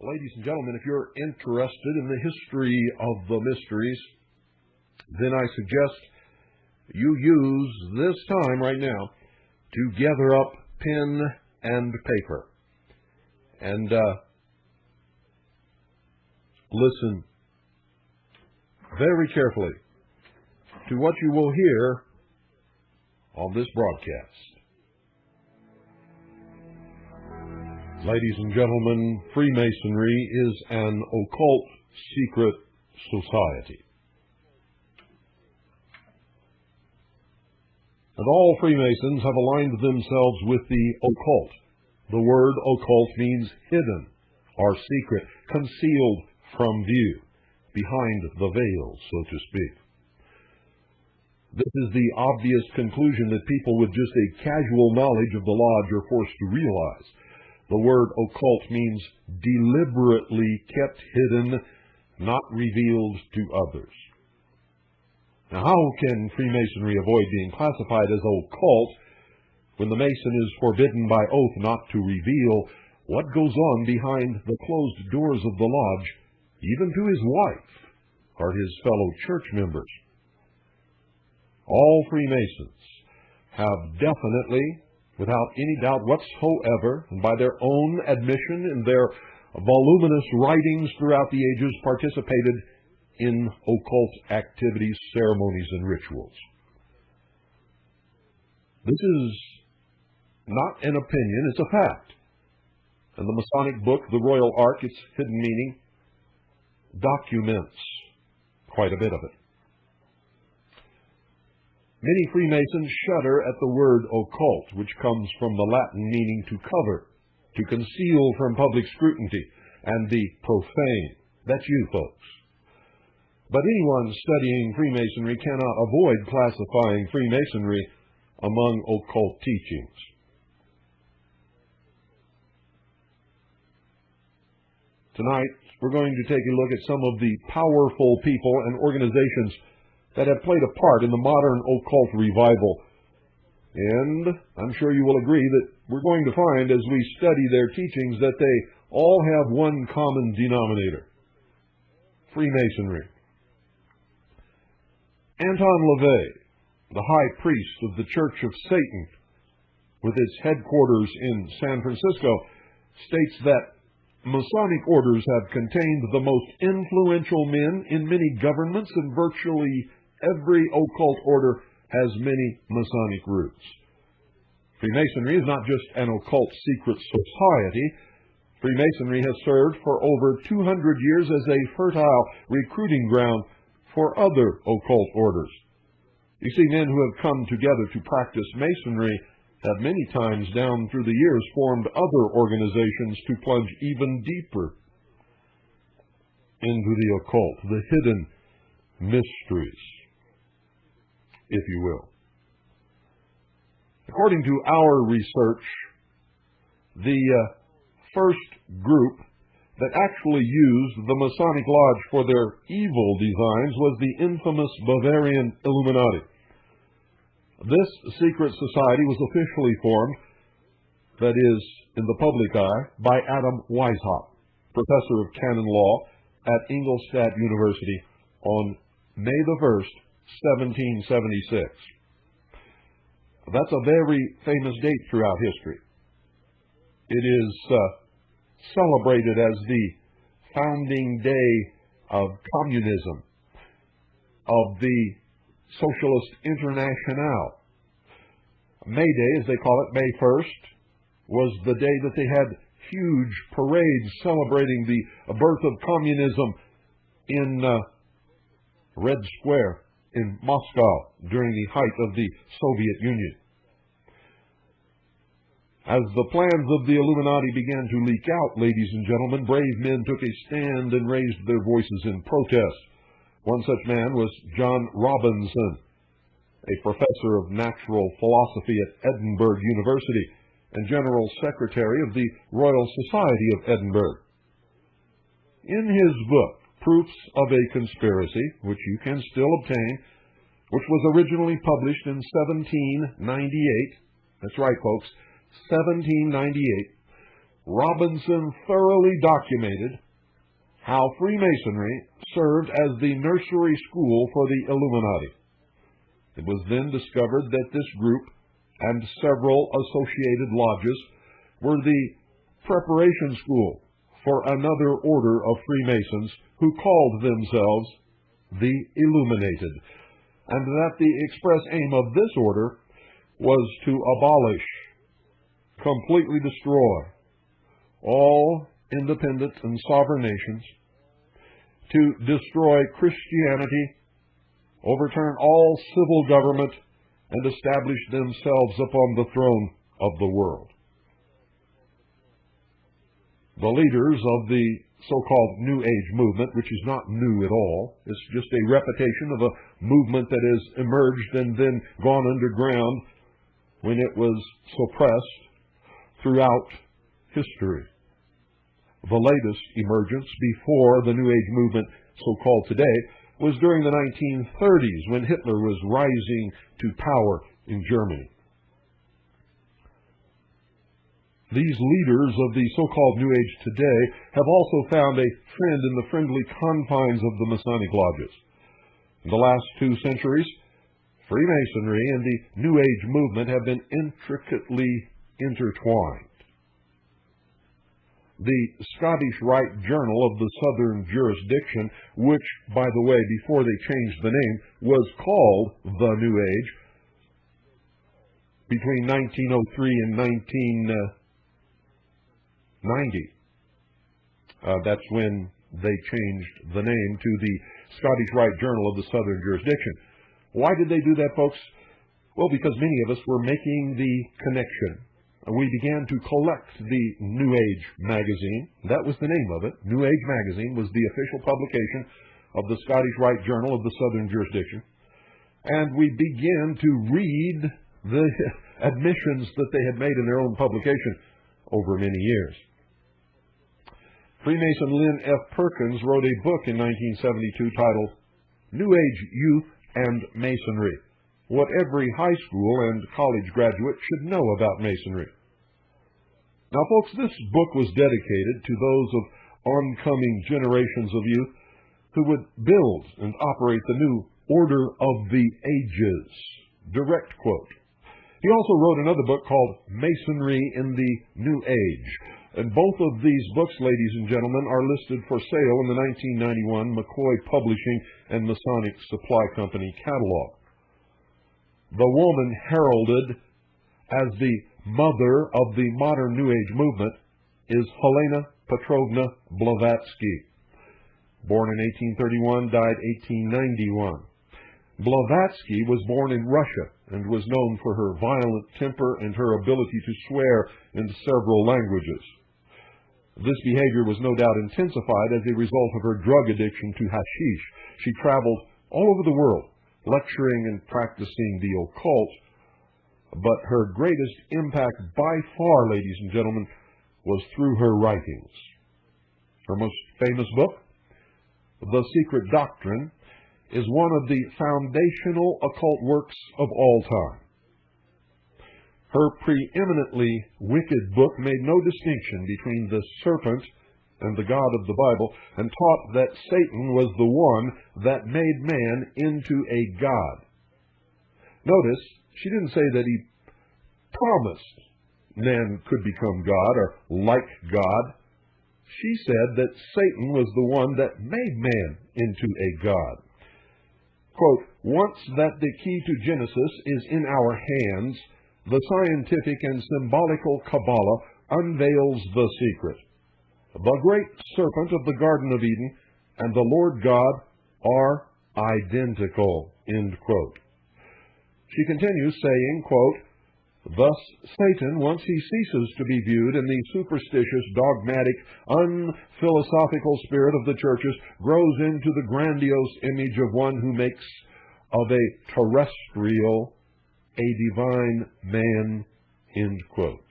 Ladies and gentlemen, if you're interested in the history of the mysteries, then I suggest you use this time right now to gather up pen and paper and listen very carefully to what you will hear on this broadcast. Ladies and gentlemen, Freemasonry is an occult secret society. And all Freemasons have aligned themselves with the occult. The word occult means hidden or secret, concealed from view, behind the veil, so to speak. This is the obvious conclusion that people with just a casual knowledge of the lodge are forced to realize. The word occult means deliberately kept hidden, not revealed to others. Now, how can Freemasonry avoid being classified as occult when the Mason is forbidden by oath not to reveal what goes on behind the closed doors of the lodge, even to his wife or his fellow church members? All Freemasons have definitely, without any doubt whatsoever, and by their own admission in their voluminous writings throughout the ages, participated in occult activities, ceremonies, and rituals. This is not an opinion, it's a fact. And the Masonic book, The Royal Ark, its hidden meaning, documents quite a bit of it. Many Freemasons shudder at the word occult, which comes from the Latin meaning to cover, to conceal from public scrutiny, and the profane. That's you, folks. But anyone studying Freemasonry cannot avoid classifying Freemasonry among occult teachings. Tonight, we're going to take a look at some of the powerful people and organizations that have played a part in the modern occult revival. And I'm sure you will agree that we're going to find, as we study their teachings, that they all have one common denominator: Freemasonry. Anton LaVey, the high priest of the Church of Satan, with its headquarters in San Francisco, states that Masonic orders have contained the most influential men in many governments, and virtually every occult order has many Masonic roots. Freemasonry is not just an occult secret society. Freemasonry has served for over 200 years as a fertile recruiting ground for other occult orders. You see, men who have come together to practice Masonry have many times down through the years formed other organizations to plunge even deeper into the occult, the hidden mysteries, if you will. According to our research, the first group that actually used the Masonic Lodge for their evil designs was the infamous Bavarian Illuminati. This secret society was officially formed, that is, in the public eye, by Adam Weishaupt, professor of canon law at Ingolstadt University, on May the 1st, 1776. That's a very famous date throughout history. It is celebrated as the founding day of communism, of the Socialist Internationale. May Day, as they call it, May 1st, was the day that they had huge parades celebrating the birth of communism in Red Square in Moscow during the height of the Soviet Union. As the plans of the Illuminati began to leak out, ladies and gentlemen, brave men took a stand and raised their voices in protest. One such man was John Robinson, a professor of natural philosophy at Edinburgh University and General Secretary of the Royal Society of Edinburgh. In his book, Proofs of a Conspiracy, which you can still obtain, which was originally published in 1798, that's right, folks, 1798, Robinson thoroughly documented how Freemasonry served as the nursery school for the Illuminati. It was then discovered that this group and several associated lodges were the preparation school for another order of Freemasons who called themselves the Illuminated, and that the express aim of this order was to abolish, completely destroy all independent and sovereign nations, to destroy Christianity, overturn all civil government, and establish themselves upon the throne of the world. The leaders of the so-called New Age movement, which is not new at all, it's just a repetition of a movement that has emerged and then gone underground when it was suppressed throughout history. The latest emergence before the New Age movement, so-called today, was during the 1930s when Hitler was rising to power in Germany. These leaders of the so-called New Age today have also found a friend in the friendly confines of the Masonic lodges. In the last 2 centuries, Freemasonry and the New Age movement have been intricately intertwined. The Scottish Rite Journal of the Southern Jurisdiction, which, by the way, before they changed the name, was called the New Age, between 1903 and 1990. That's when they changed the name to the Scottish Rite Journal of the Southern Jurisdiction. Why did they do that, folks? Well, because many of us were making the connection. We began to collect the New Age magazine. That was the name of it. New Age magazine was the official publication of the Scottish Rite Journal of the Southern Jurisdiction. And we began to read the admissions that they had made in their own publication over many years. Freemason Lynn F. Perkins wrote a book in 1972 titled New Age Youth and Masonry: What Every High School and College Graduate Should Know About Masonry. Now, folks, this book was dedicated to those of oncoming generations of youth who would build and operate the new order of the ages. Direct quote. He also wrote another book called Masonry in the New Age. And both of these books, ladies and gentlemen, are listed for sale in the 1991 McCoy Publishing and Masonic Supply Company catalog. The woman heralded as the mother of the modern New Age movement is Helena Petrovna Blavatsky. Born in 1831, died 1891. Blavatsky was born in Russia and was known for her violent temper and her ability to swear in several languages. This behavior was no doubt intensified as a result of her drug addiction to hashish. She traveled all over the world, lecturing and practicing the occult, but her greatest impact by far, ladies and gentlemen, was through her writings. Her most famous book, The Secret Doctrine, is one of the foundational occult works of all time. Her preeminently wicked book made no distinction between the serpent and the God of the Bible, and taught that Satan was the one that made man into a god. Notice, she didn't say that he promised man could become God or like God. She said that Satan was the one that made man into a god. Quote, once that the key to Genesis is in our hands, the scientific and symbolical Kabbalah unveils the secret. The great serpent of the Garden of Eden and the Lord God are identical, end quote. She continues saying, quote, thus Satan, once he ceases to be viewed in the superstitious, dogmatic, unphilosophical spirit of the churches, grows into the grandiose image of one who makes of a terrestrial a divine man, end quote.